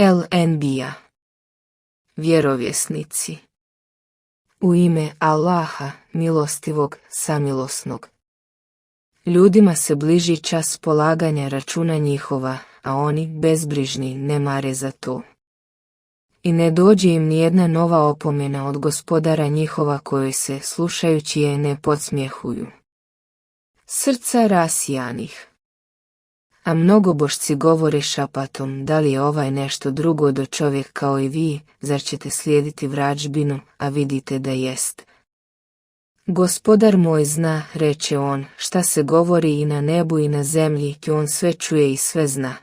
LNB-a. Vjerovjesnici. U ime Allaha, milostivog, samilosnog. Ljudima se bliži čas polaganja računa njihova, a oni, bezbrižni, ne mare za to. I ne dođe im nijedna nova opomena od Gospodara njihova kojoj se, slušajući je, ne podsmjehuju. Srca rasijanih. A mnogobošci govore šapatom, da li je ovaj nešto drugo do čovjek kao i vi, zar ćete slijediti vražbinu, a vidite da jest. Gospodar moj zna, reče on, šta se govori i na nebu i na zemlji, ki on sve čuje i sve zna.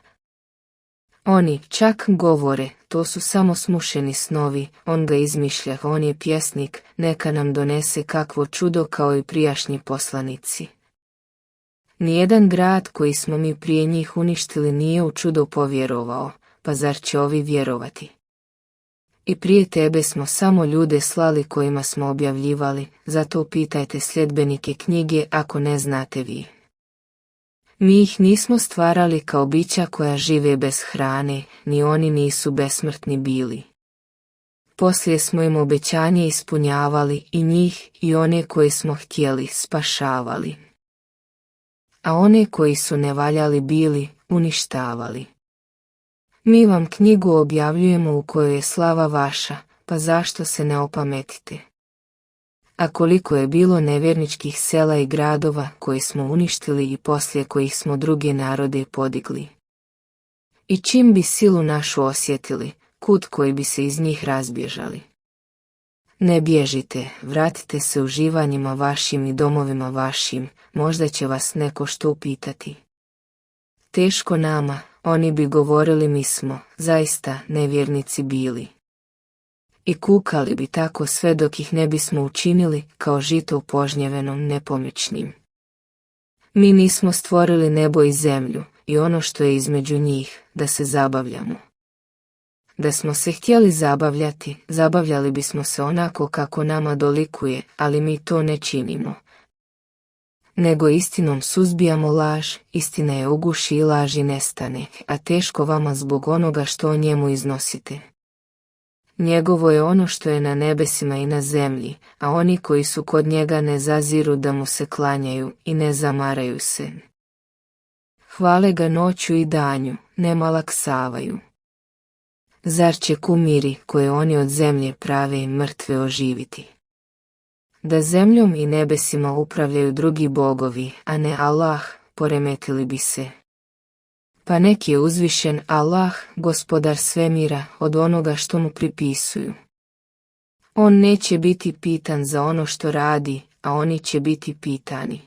Oni čak govore, to su samo smušeni snovi, on ga izmišlja, on je pjesnik, neka nam donese kakvo čudo kao i prijašnji poslanici. Nijedan grad koji smo mi prije njih uništili nije u čudo povjerovao, pa zar će ovi vjerovati? I prije tebe smo samo ljude slali kojima smo objavljivali, zato pitajte sljedbenike knjige ako ne znate vi. Mi ih nismo stvarali kao bića koja žive bez hrane, ni oni nisu besmrtni bili. Poslije smo im obećanje ispunjavali i njih i one koje smo htjeli spašavali. A one koji su nevaljali bili, uništavali. Mi vam knjigu objavljujemo u kojoj je slava vaša, pa zašto se ne opametite? A koliko je bilo nevjerničkih sela i gradova koje smo uništili i poslije kojih smo druge narode podigli. I čim bi silu našu osjetili, kud koji bi se iz njih razbježali. Ne bježite, vratite se uživanjima vašim i domovima vašim, možda će vas neko što upitati. Teško nama, oni bi govorili mi smo, zaista, nevjernici bili. I kukali bi tako sve dok ih ne bismo učinili kao žito upožnjevenom nepomičnim. Mi nismo stvorili nebo i zemlju i ono što je između njih, da se zabavljamo. Da smo se htjeli zabavljati, zabavljali bismo se onako kako nama dolikuje, ali mi to ne činimo. Nego istinom suzbijamo laž, istina je uguši i laži nestane, a teško vama zbog onoga što o njemu iznosite. Njegovo je ono što je na nebesima i na zemlji, a oni koji su kod njega ne zaziru da mu se klanjaju i ne zamaraju se. Hvale ga noću i danju, ne malaksavaju. Zar će kumiri koje oni od zemlje prave i mrtve oživiti? Da zemljom i nebesima upravljaju drugi bogovi, a ne Allah, poremetili bi se. Pa neki je uzvišen Allah, gospodar svemira, od onoga što mu pripisuju. On neće biti pitan za ono što radi, a oni će biti pitani.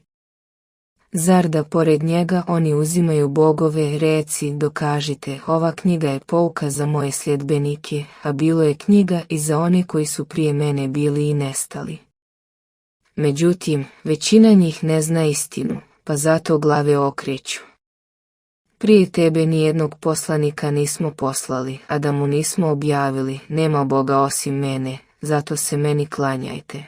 Zar da pored njega oni uzimaju bogove, reci, dokažite, ova knjiga je pouka za moje sljedbenike, a bilo je knjiga i za one koji su prije mene bili i nestali. Međutim, većina njih ne zna istinu, pa zato glave okreću. Prije tebe nijednog poslanika nismo poslali, a da mu nismo objavili, nema Boga osim mene, zato se meni klanjajte.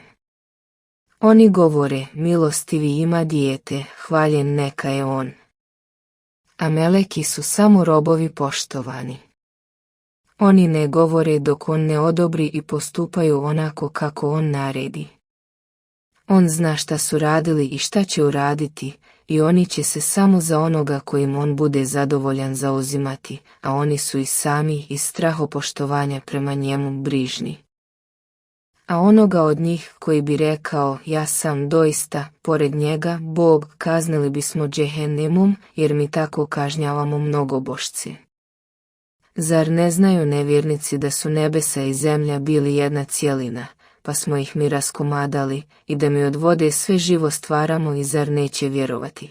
Oni govore, milostivi ima dijete, hvaljen neka je on. A meleki su samo robovi poštovani. Oni ne govore dok on ne odobri i postupaju onako kako on naredi. On zna šta su radili i šta će uraditi, i oni će se samo za onoga kojim on bude zadovoljan zauzimati, a oni su i sami iz strahopoštovanja prema njemu brižni. A onoga od njih koji bi rekao, ja sam doista, pored njega, Bog, kaznili bismo džehennemom, jer mi tako kažnjavamo mnogobošci. Zar ne znaju nevjernici da su nebesa i zemlja bili jedna cjelina, pa smo ih mi raskomadali, i da mi od vode sve živo stvaramo i zar neće vjerovati?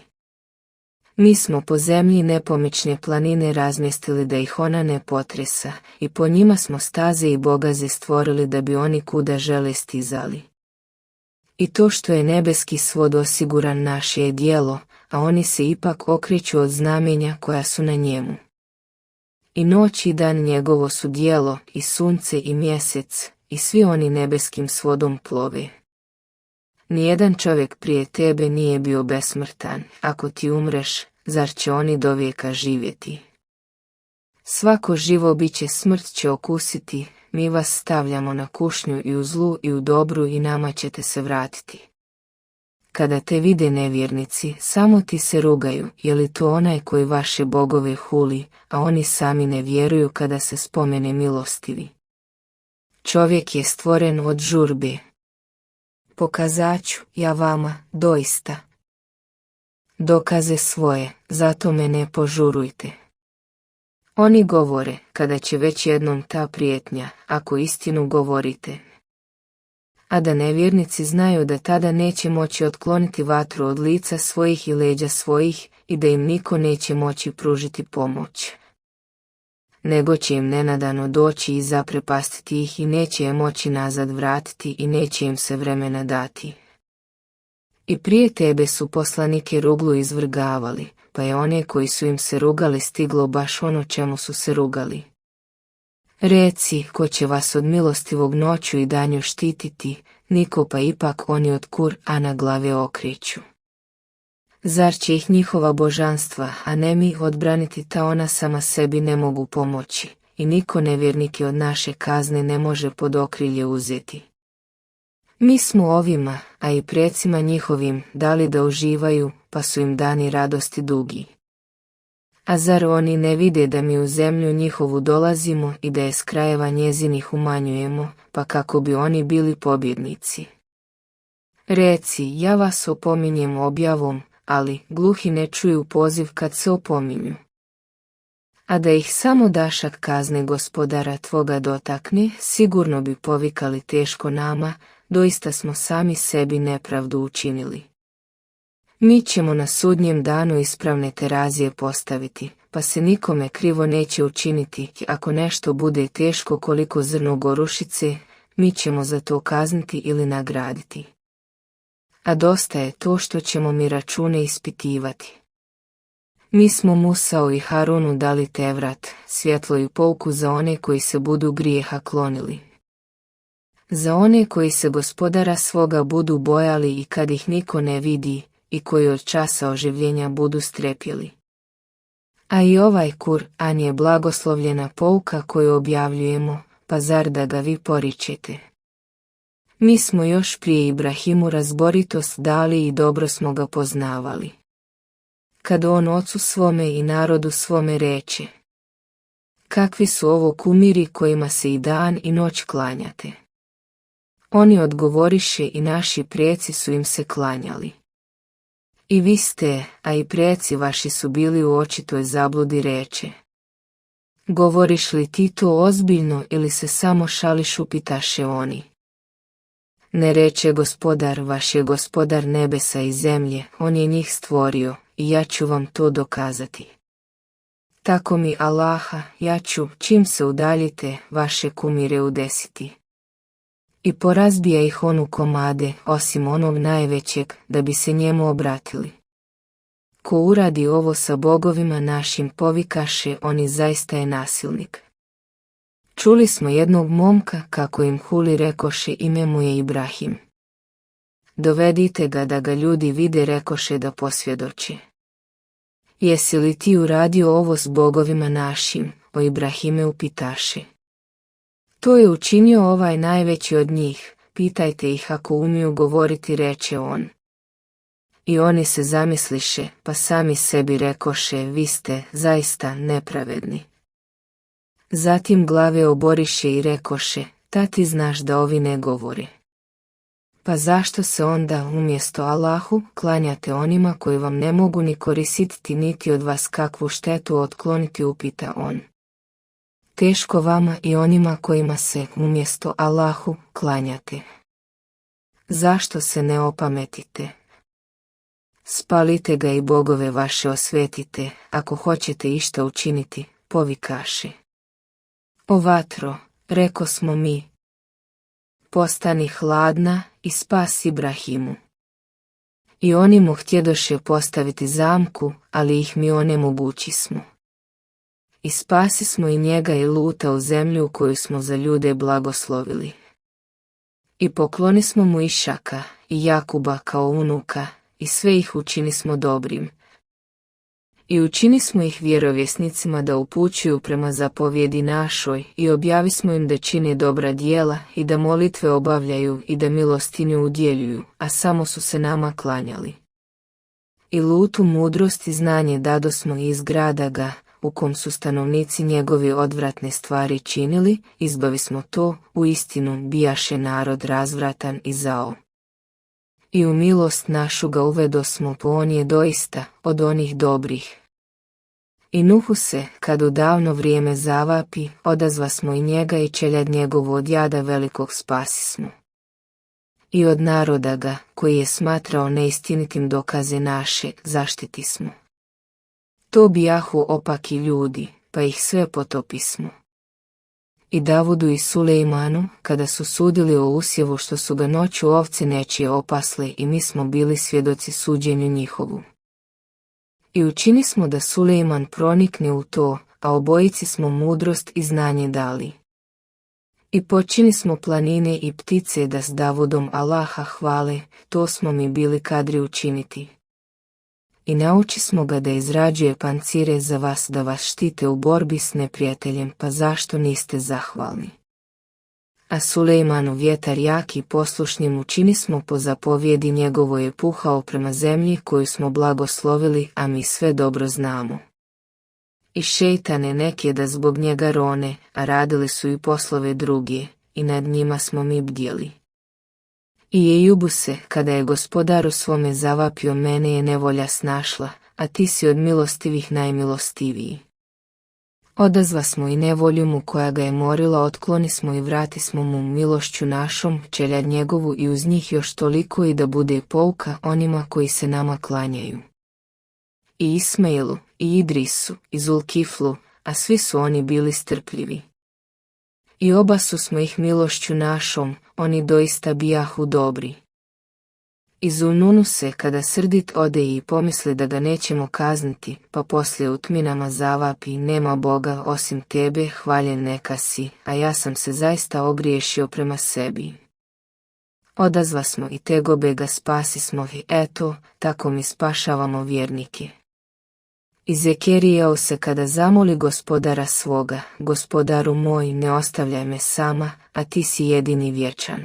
Mi smo po zemlji nepomične planine razmjestili da ih ona ne potresa, i po njima smo staze i bogaze stvorili da bi oni kuda žele stizali. I to što je nebeski svod osiguran naše je djelo, a oni se ipak okreću od znamenja koja su na njemu. I noć i dan njegovo su djelo, i sunce i mjesec, i svi oni nebeskim svodom plove. Nijedan čovjek prije tebe nije bio besmrtan, ako ti umreš, zar će oni do vijeka živjeti? svako živo biće smrt će okusiti, mi vas stavljamo na kušnju i u zlu i u dobru i nama ćete se vratiti. Kada te vide nevjernici, samo ti se rugaju, je li to onaj koji vaše bogove huli, a oni sami ne vjeruju kada se spomene milostivi. Čovjek je stvoren od žurbe. Pokazaću ja vama, doista, dokaze svoje, zato me ne požurujte. Oni govore, kada će već jednom ta prijetnja, ako istinu govorite. A da nevjernici znaju da tada neće moći otkloniti vatru od lica svojih i leđa svojih i da im niko neće moći pružiti pomoć. Nego će im nenadano doći i zaprepastiti ih i neće je moći nazad vratiti i neće im se vremena dati. I prije tebe su poslanike ruglu izvrgavali, pa je one koji su im se rugali stiglo baš ono čemu su se rugali. Reci, ko će vas od milostivog noću i danju štititi, niko, pa ipak oni od Kur'ana glave okreću. Zar će ih njihova božanstva, a ne mi, odbraniti, ta ona sama sebi ne mogu pomoći, i niko nevjernike od naše kazne ne može pod okrilje uzeti. Mi smo ovima, a i precima njihovim, dali da uživaju, pa su im dani radosti dugi. A zar oni ne vide da mi u zemlju njihovu dolazimo i da je s krajeva njezinih umanjujemo, pa kako bi oni bili pobjednici? Reci, ja vas opominjem objavom, ali gluhi ne čuju poziv kad se opominju. A da ih samo dašak kazne gospodara tvoga dotakne, sigurno bi povikali teško nama, doista smo sami sebi nepravdu učinili. Mi ćemo na sudnjem danu ispravne terazije postaviti, pa se nikome krivo neće učiniti, ako nešto bude teško koliko zrno gorušice, mi ćemo za to kazniti ili nagraditi. A dosta je to što ćemo mi račune ispitivati. Mi smo Musau i Harunu dali Tevrat, svjetlo i pouku za one koji se budu grijeha klonili. Za one koji se gospodara svoga budu bojali i kad ih niko ne vidi, i koji od časa oživljenja budu strepjeli. A i ovaj Kur'an je blagoslovljena pouka koju objavljujemo, pa zar da ga vi poričete? Mi smo još prije Ibrahimu razboritost dali i dobro smo ga poznavali. Kad on ocu svome i narodu svome reče: kakvi su ovo kumiri kojima se i dan i noć klanjate? Oni odgovoriše, i naši preci su im se klanjali. I vi ste, a i preci vaši su bili u očitoj zabludi, reče: govoriš li ti to ozbiljno ili se samo šališ, upitaše oni. Ne reče gospodar vaš je gospodar nebesa i zemlje, on je njih stvorio, i ja ću vam to dokazati. Tako mi Allaha, ja ću, čim se udaljite, vaše kumire udesiti. I porazbija ih on u komade, osim onog najvećeg, da bi se njemu obratili. Ko uradi ovo sa bogovima našim, povikaše, oni zaista je nasilnik. Čuli smo jednog momka kako im huli, rekoše, ime mu je Ibrahim. Dovedite ga da ga ljudi vide, rekoše, da posvjedoče. Jesi li ti uradio ovo s bogovima našim, o Ibrahime, upitaše. To je učinio ovaj najveći od njih, pitajte ih ako umiju govoriti, reče on. I oni se zamisliše, pa sami sebi rekoše, vi ste zaista nepravedni. Zatim glave oboriše i rekoše, ta ti znaš da ovi ne govore. Pa zašto se onda umjesto Allahu klanjate onima koji vam ne mogu ni koristiti niti od vas kakvu štetu otkloniti, upita on. Teško vama i onima kojima se umjesto Allahu klanjate. Zašto se ne opametite? Spalite ga i bogove vaše osvetite, ako hoćete išta učiniti, povikaše. O vatro, reko smo mi, postani hladna i spas Ibrahimu. I oni mu htjedoše postaviti zamku, ali ih mi onemogućismo. I spasi smo i njega i Luta u zemlju koju smo za ljude blagoslovili. I pokloni smo mu Išaka i Jakuba kao unuka, i sve ih učinismo dobrim. I učinismo ih vjerovjesnicima da upućuju prema zapovjedi našoj i objavismo im da čine dobra djela i da molitve obavljaju i da milostinju udjeljuju, a samo su se nama klanjali. I Lutu mudrost i znanje dadosmo iz grada ga, u kom su stanovnici njegovi odvratne stvari činili, izbavismo to, u istinu bijaše narod razvratan i zao. I u milost našu ga uvedosmo, po on je doista od onih dobrih. I Nuhu se, kad u davno vrijeme zavapi, odazvasmo i njega i čeljad njegovu od jada velikog spasismo. I od naroda ga, koji je smatrao neistinitim dokaze naše, zaštitismo. To bijahu opaki ljudi, pa ih sve potopismo. I Davudu i Sulejmanu, kada su sudili o usjevu što su ga noću ovce nečije opasle i mi smo bili svjedoci suđenju njihovu. I učinismo da Sulejman pronikne u to, a obojici smo mudrost i znanje dali. I počinismo planine i ptice da s Davudom Allaha hvale, to smo mi bili kadri učiniti. I naučismo ga da izrađuje pancire za vas da vas štite u borbi s neprijateljem, pa zašto niste zahvalni? A Sulejmanu vjetar jak i poslušnim učinismo po zapovjedi njegovo je puhao prema zemlji koju smo blagoslovili, a mi sve dobro znamo. I šejtane neke da zbog njega rone, a radili su i poslove druge, i nad njima smo mi bdjeli. I Ejubu se, kada je gospodaru svome zavapio, mene je nevolja snašla, a ti si od milostivih najmilostiviji. Odazvasmo i nevolju mu koja ga je morila, otklonismo i vratismo mu milošću našom, čeljad njegovu i uz njih još toliko i da bude pouka onima koji se nama klanjaju. I Ismailu, i Idrisu, i Zulkiflu, a svi su oni bili strpljivi. I obasu smo ih milošću našom, oni doista bijahu dobri. I Zulnunu se, kada srdit ode i pomisli da ga nećemo kazniti, pa poslije u tminama zavapi, nema Boga osim tebe, hvaljen neka si, a ja sam se zaista ogriješio prema sebi. Odazvasmo i tegobe ga spasismo i eto, tako mi spašavamo vjernike. I Zekerijao se kada zamoli gospodara svoga, gospodaru moj, ne ostavljaj me sama, a ti si jedini vječan.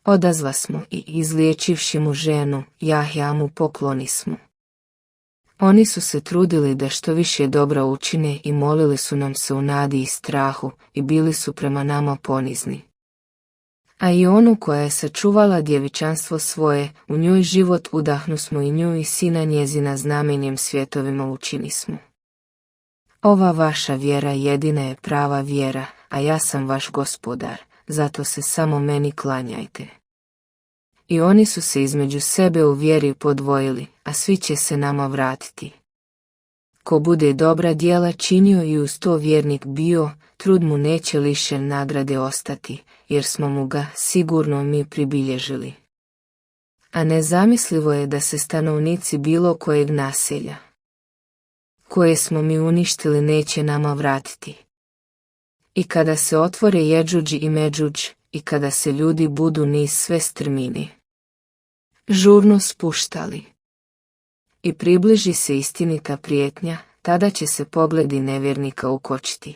Odazvasmo i izliječivši mu ženu, Jahja mu poklonismo. Oni su se trudili da što više dobra učine i molili su nam se u nadi i strahu i bili su prema nama ponizni. A i onu koja je sačuvala djevičanstvo svoje, u njoj život udahnusmo i nju i sina njezina znamenjem svjetovima učinismo. Ova vaša vjera jedina je prava vjera, a ja sam vaš gospodar, zato se samo meni klanjajte. I oni su se između sebe u vjeri podvojili, a svi će se nama vratiti. Ko bude dobra djela činio i uz to vjernik bio, trud mu neće lišen nagrade ostati, jer smo mu ga sigurno mi pribilježili. A nezamislivo je da se stanovnici bilo kojeg naselja, koje smo mi uništili, neće nama vratiti. I kada se otvore Jedžudž i Medžudž, i kada se ljudi budu niz sve strmine žurno spuštali i približi se istinita prijetnja, tada će se pogledi nevjernika ukočiti.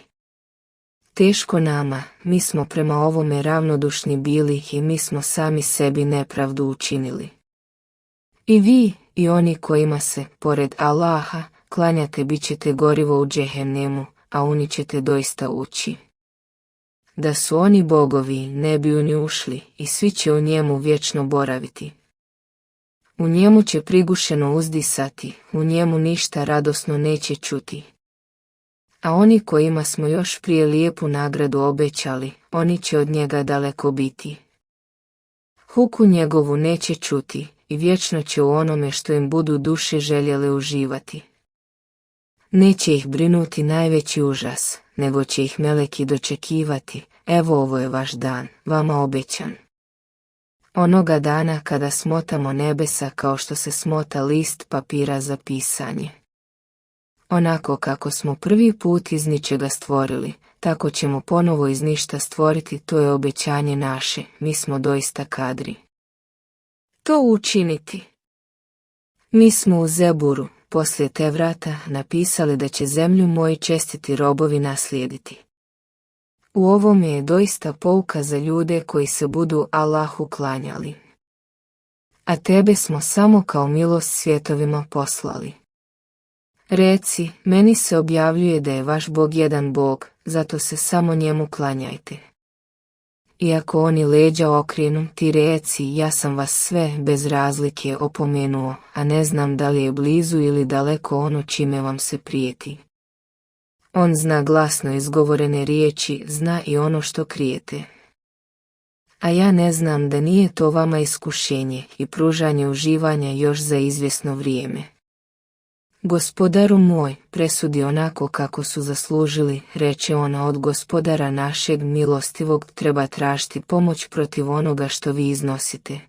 Teško nama, mi smo prema ovome ravnodušni bili i mi smo sami sebi nepravdu učinili. I vi, i oni kojima se, pored Allaha, klanjate, bit ćete gorivo u džehennemu, a u njih ćete doista ući. Da su oni bogovi, ne bi u nju ušli, i svi će u njemu vječno boraviti. U njemu će prigušeno uzdisati, u njemu ništa radosno neće čuti. A oni kojima smo još prije lijepu nagradu obećali, oni će od njega daleko biti. Huku njegovu neće čuti, i vječno će u onome što im budu duše željele uživati. Neće ih brinuti najveći užas, nego će ih meleki dočekivati, evo ovo je vaš dan, vama obećan. Onoga dana kada smotamo nebesa kao što se smota list papira za pisanje. Onako kako smo prvi put iz ničega stvorili, tako ćemo ponovo iz ništa stvoriti, to je obećanje naše, mi smo doista kadri to učiniti. Mi smo u Zeburu, poslije Tevrata, napisali da će zemlju moji čestiti robovi naslijediti. U ovome je doista pouka za ljude koji se budu Allahu klanjali. A tebe smo samo kao milost svjetovima poslali. Reci, meni se objavljuje da je vaš Bog jedan Bog, zato se samo njemu klanjajte. Iako oni leđa okrenu, ti reci, ja sam vas sve bez razlike opomenuo, a ne znam da li je blizu ili daleko ono čime vam se prijeti. On zna glasno izgovorene riječi, zna i ono što krijete. A ja ne znam da nije to vama iskušenje i pružanje uživanja još za izvjesno vrijeme. Gospodaru moj, presudi onako kako su zaslužili, reče ona, od Gospodara našeg milostivog treba tražiti pomoć protiv onoga što vi iznosite.